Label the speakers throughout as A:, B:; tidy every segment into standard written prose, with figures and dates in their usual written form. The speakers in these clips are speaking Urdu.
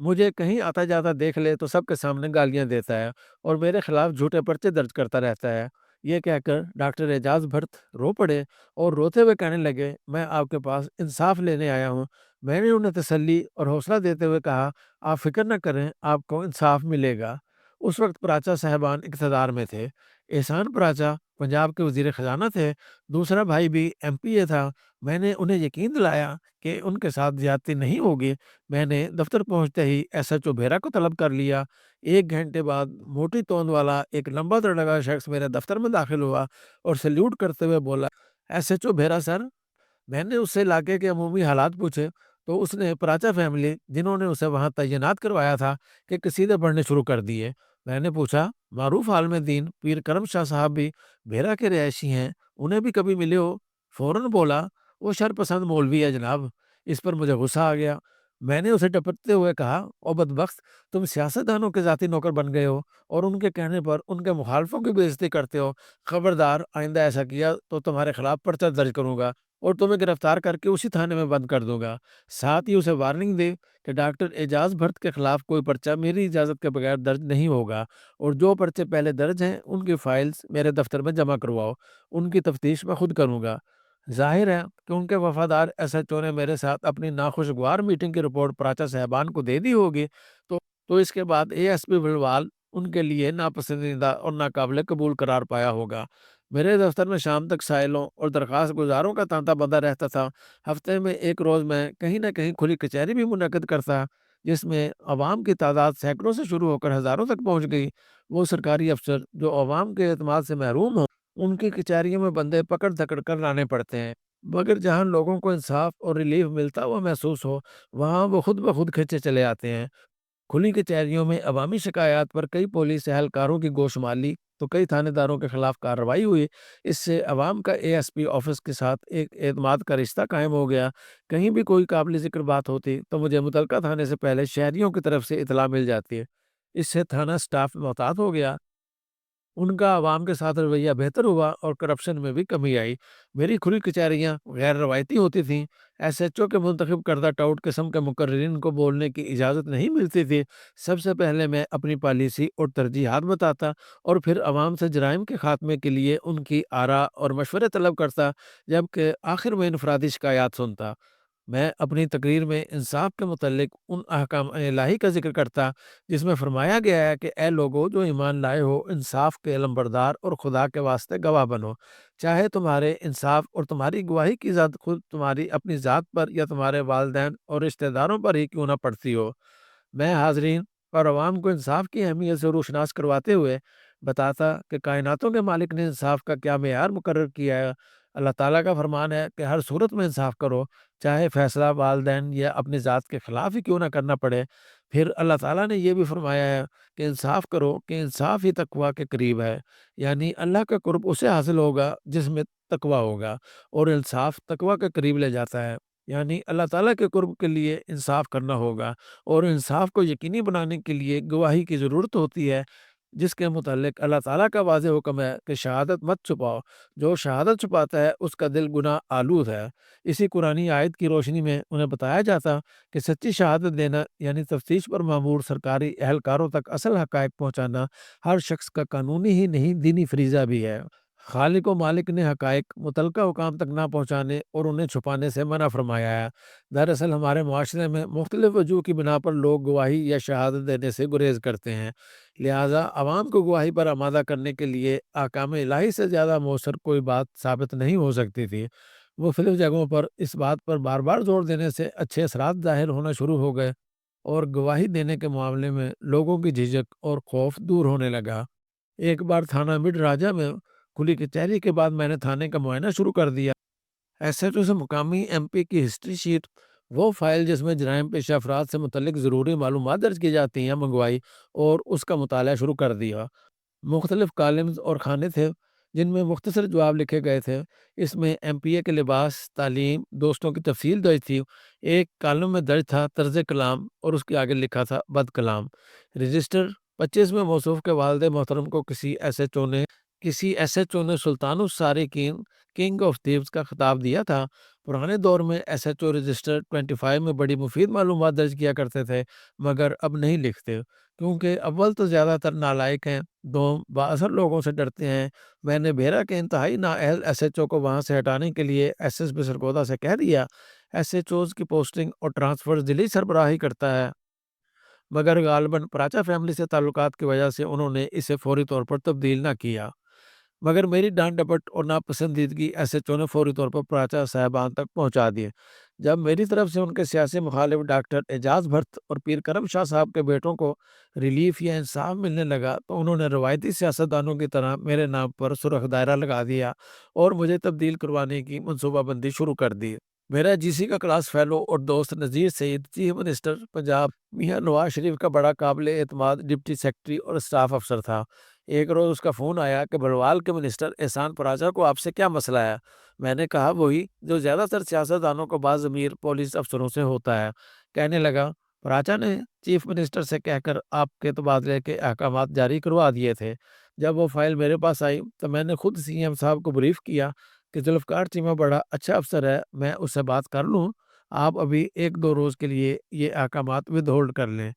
A: مجھے کہیں آتا جاتا دیکھ لے تو سب کے سامنے گالیاں دیتا ہے اور میرے خلاف جھوٹے پرچے درج کرتا رہتا ہے۔ یہ کہہ کر ڈاکٹر اعجاز بھرت رو پڑے اور روتے ہوئے کہنے لگے، میں آپ کے پاس انصاف لینے آیا ہوں۔ میں نے انہیں تسلی اور حوصلہ دیتے ہوئے کہا، آپ فکر نہ کریں، آپ کو انصاف ملے گا۔ اس وقت پراچا صاحبان اقتدار میں تھے۔ احسان پراچا پنجاب کے وزیر خزانہ تھے، دوسرا بھائی بھی ایم پی اے تھا۔ میں نے انہیں یقین دلایا کہ ان کے ساتھ زیادتی نہیں ہوگی۔ میں نے دفتر پہنچتے ہی ایس ایچ او بھیرا کو طلب کر لیا۔ 1 گھنٹے بعد موٹی توند والا ایک لمبا تڑگا شخص میرے دفتر میں داخل ہوا اور سلیوٹ کرتے ہوئے بولا، ایس ایچ او بھیرا سر۔ میں نے اس سے علاقے کے عمومی حالات پوچھے تو اس نے پراچا فیملی، جنہوں نے اسے وہاں تعینات کروایا تھا، کہ قصیدے پڑھنے شروع کر دیے۔ میں نے پوچھا، معروف عالم دین پیر کرم شاہ صاحب بھی بھیرا کے رہائشی ہیں، انہیں بھی کبھی ملے ہو؟ فوراً بولا، وہ شرپسند مولوی ہے جناب۔ اس پر مجھے غصہ آ گیا۔ میں نے اسے ٹپکتے ہوئے کہا، او بدبخت، تم سیاستدانوں کے ذاتی نوکر بن گئے ہو اور ان کے کہنے پر ان کے مخالفوں کی بے عزتی کرتے ہو۔ خبردار، آئندہ ایسا کیا تو تمہارے خلاف پرچہ درج کروں گا اور تمہیں گرفتار کر کے اسی تھانے میں بند کر دوں گا۔ ساتھ ہی اسے وارننگ دی کہ ڈاکٹر اعجاز بھرت کے خلاف کوئی پرچہ میری اجازت کے بغیر درج نہیں ہوگا، اور جو پرچے پہلے درج ہیں ان کی فائلز میرے دفتر میں جمع کرواؤ، ان کی تفتیش میں خود کروں گا۔ ظاہر ہے کہ ان کے وفادار ایس ایچ او نے میرے ساتھ اپنی ناخوشگوار میٹنگ کی رپورٹ پراچا صاحبان کو دے دی ہوگی، تو اس کے بعد اے ایس پی بلوال ان کے لیے ناپسندیدہ اور ناقابل قبول قرار پایا ہوگا۔ میرے دفتر میں شام تک سائلوں اور درخواست گزاروں کا تانتا بندہ رہتا تھا۔ ہفتے میں ایک روز میں کہیں نہ کہیں کھلی کچہری بھی منعقد کرتا، جس میں عوام کی تعداد سینکڑوں سے شروع ہو کر ہزاروں تک پہنچ گئی۔ وہ سرکاری افسر جو عوام کے اعتماد سے محروم ہوں، ان کی کچہریوں میں بندے پکڑ دھکڑ کر لانے پڑتے ہیں، مگر جہاں لوگوں کو انصاف اور ریلیف ملتا ہوا محسوس ہو، وہاں وہ خود بخود کھینچے چلے آتے ہیں۔ کھلی کچہریوں میں عوامی شکایات پر کئی پولیس اہلکاروں کی گوشمالی تو کئی تھانے داروں کے خلاف کارروائی ہوئی۔ اس سے عوام کا اے ایس پی آفس کے ساتھ ایک اعتماد کا رشتہ قائم ہو گیا۔ کہیں بھی کوئی قابل ذکر بات ہوتی تو مجھے متعلقہ تھانے سے پہلے شہریوں کی طرف سے اطلاع مل جاتی ہے۔ اس سے تھانہ سٹاف محتاط ہو گیا، ان کا عوام کے ساتھ رویہ بہتر ہوا اور کرپشن میں بھی کمی آئی۔ میری کھلی کچہریاں غیر روایتی ہوتی تھیں۔ ایس ایچ او کے منتخب کردہ ٹاؤٹ قسم کے مقررین کو بولنے کی اجازت نہیں ملتی تھی۔ سب سے پہلے میں اپنی پالیسی اور ترجیحات بتاتا اور پھر عوام سے جرائم کے خاتمے کے لیے ان کی آراء اور مشورے طلب کرتا، جبکہ آخر میں انفرادی شکایات سنتا۔ میں اپنی تقریر میں انصاف کے متعلق ان احکام الہی کا ذکر کرتا جس میں فرمایا گیا ہے کہ اے لوگو جو ایمان لائے ہو، انصاف کے علمبردار اور خدا کے واسطے گواہ بنو، چاہے تمہارے انصاف اور تمہاری گواہی کی ذات خود تمہاری اپنی ذات پر یا تمہارے والدین اور رشتہ داروں پر ہی کیوں نہ پڑتی ہو۔ میں حاضرین اور عوام کو انصاف کی اہمیت سے روشناس کرواتے ہوئے بتاتا کہ کائناتوں کے مالک نے انصاف کا کیا معیار مقرر کیا ہے۔ اللہ تعالیٰ کا فرمان ہے کہ ہر صورت میں انصاف کرو، چاہے فیصلہ والدین یا اپنی ذات کے خلاف ہی کیوں نہ کرنا پڑے۔ پھر اللہ تعالیٰ نے یہ بھی فرمایا ہے کہ انصاف کرو، کہ انصاف ہی تقویٰ کے قریب ہے، یعنی اللہ کا قرب اسے حاصل ہوگا جس میں تقویٰ ہوگا، اور انصاف تقویٰ کے قریب لے جاتا ہے، یعنی اللہ تعالیٰ کے قرب کے لیے انصاف کرنا ہوگا، اور انصاف کو یقینی بنانے کے لیے گواہی کی ضرورت ہوتی ہے، جس کے متعلق اللہ تعالیٰ کا واضح حکم ہے کہ شہادت مت چھپاؤ، جو شہادت چھپاتا ہے اس کا دل گناہ آلود ہے۔ اسی قرآنی آیت کی روشنی میں انہیں بتایا جاتا کہ سچی شہادت دینا یعنی تفتیش پر مامور سرکاری اہلکاروں تک اصل حقائق پہنچانا ہر شخص کا قانونی ہی نہیں دینی فریضہ بھی ہے۔ خالق و مالک نے حقائق متعلقہ حکام تک نہ پہنچانے اور انہیں چھپانے سے منع فرمایا ہے۔ دراصل ہمارے معاشرے میں مختلف وجوہ کی بنا پر لوگ گواہی یا شہادت دینے سے گریز کرتے ہیں، لہٰذا عوام کو گواہی پر آمادہ کرنے کے لیے احکام الہی سے زیادہ مؤثر کوئی بات ثابت نہیں ہو سکتی تھی۔ مختلف جگہوں پر اس بات پر بار بار زور دینے سے اچھے اثرات ظاہر ہونا شروع ہو گئے اور گواہی دینے کے معاملے میں لوگوں کی جھجک اور خوف دور ہونے لگا۔ ایک بار تھانہ مڈ راجہ میں کھلی کچہری کے بعد میں نے تھانے کا معائنہ شروع کر دیا۔ ایس ایچ او سے مقامی ایم پی کی ہسٹری شیٹ، وہ فائل جس میں جرائم پیشہ افراد سے متعلق ضروری معلومات درج کی جاتی ہیں، منگوائی اور اس کا مطالعہ شروع کر دیا۔ مختلف کالمز اور خانے تھے جن میں مختصر جواب لکھے گئے تھے۔ اس میں ایم پی اے کے لباس، تعلیم، دوستوں کی تفصیل درج تھی۔ ایک کالم میں درج تھا طرز کلام اور اس کے آگے لکھا تھا بد کلام۔ رجسٹر 25 میں موصوف کے والد محترم کو کسی ایس ایچ او نے کسی ایس ایچ او نے سلطان السارقین کنگ آف تھیوز کا خطاب دیا تھا۔ پرانے دور میں ایس ایچ او رجسٹر 25 میں بڑی مفید معلومات درج کیا کرتے تھے، مگر اب نہیں لکھتے، کیونکہ اول تو زیادہ تر نالائق ہیں، دوم بااثر لوگوں سے ڈرتے ہیں۔ میں نے بیرا کے انتہائی نااہل ایس ایچ او کو وہاں سے ہٹانے کے لیے ایس ایس بی سرگودا سے کہہ دیا۔ ایس ایچ اوز کی پوسٹنگ اور ٹرانسفر ضلعی سربراہی کرتا ہے، مگر غالباً پراچا فیملی سے تعلقات کی وجہ سے انہوں نے اسے فوری طور پر تبدیل نہ کیا۔ مگر میری ڈانٹ ڈپٹ اور ناپسندیدگی ایس ایچ او نے فوری طور پر پراچا صاحبان تک پہنچا دیے۔ جب میری طرف سے ان کے سیاسی مخالف ڈاکٹر اعجاز بھرت اور پیر کرم شاہ صاحب کے بیٹوں کو ریلیف یا انصاف ملنے لگا تو انہوں نے روایتی سیاستدانوں کی طرح میرے نام پر سرخ دائرہ لگا دیا اور مجھے تبدیل کروانے کی منصوبہ بندی شروع کر دی۔ میرا جی سی کا کلاس فیلو اور دوست نذیر سعید چیف منسٹر پنجاب میاں نواز شریف کا بڑا قابل اعتماد ڈپٹی سیکرٹری اور اسٹاف افسر تھا۔ ایک روز اس کا فون آیا کہ بلوال کے منسٹر احسان پراچا کو آپ سے کیا مسئلہ ہے؟ میں نے کہا وہی جو زیادہ تر سیاستدانوں کو بعض ضمیر پولیس افسروں سے ہوتا ہے۔ کہنے لگا پراچا نے چیف منسٹر سے کہہ کر آپ کے تبادلے کے احکامات جاری کروا دیے تھے۔ جب وہ فائل میرے پاس آئی تو میں نے خود سی ایم صاحب کو بریف کیا کہ ذوالفقار چیمہ بڑا اچھا افسر ہے، میں اس سے بات کر لوں، آپ ابھی 1-2 روز کے لیے یہ احکامات ود ہولڈ کر لیں۔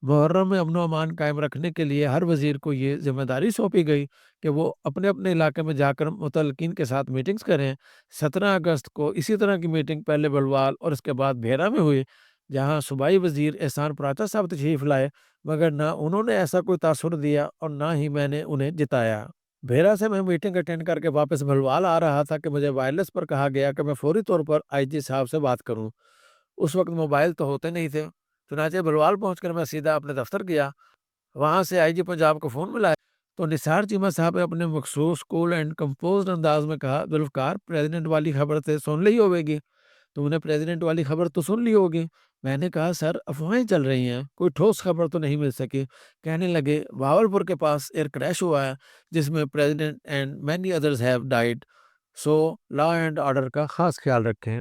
A: محرم میں امن و امان قائم رکھنے کے لیے ہر وزیر کو یہ ذمہ داری سونپی گئی کہ وہ اپنے اپنے علاقے میں جا کر متعلقین کے ساتھ میٹنگز کریں۔ 17 اگست کو اسی طرح کی میٹنگ پہلے بلوال اور اس کے بعد بھیرا میں ہوئی، جہاں صوبائی وزیر احسان پراچا صاحب تشریف لائے، مگر نہ انہوں نے ایسا کوئی تاثر دیا اور نہ ہی میں نے انہیں جتایا۔ بھیرا سے میں میٹنگ اٹینڈ کر کے واپس بھلوال آ رہا تھا کہ مجھے وائرلیس پر کہا گیا کہ میں فوری طور پر آئی جی صاحب سے بات کروں۔ اس وقت موبائل تو ہوتے نہیں تھے، چنانچہ بلوال پہنچ کر میں سیدھا اپنے دفتر گیا۔ وہاں سے آئی جی پنجاب کو فون ملا تو نثار چیمہ صاحب نے اپنے مخصوص کول اینڈ کمپوزڈ انداز میں کہا ذوالفقار پریزیڈنٹ والی خبر تے سن لی ہوے گی، تم نے پریزیڈنٹ والی خبر تو سن لی ہوگی۔ میں نے کہا سر افواہیں چل رہی ہیں، کوئی ٹھوس خبر تو نہیں مل سکی۔ کہنے لگے بہاولپور کے پاس ایئر کریش ہوا ہے جس میں president and many others have died, so law and order کا خاص خیال رکھیں۔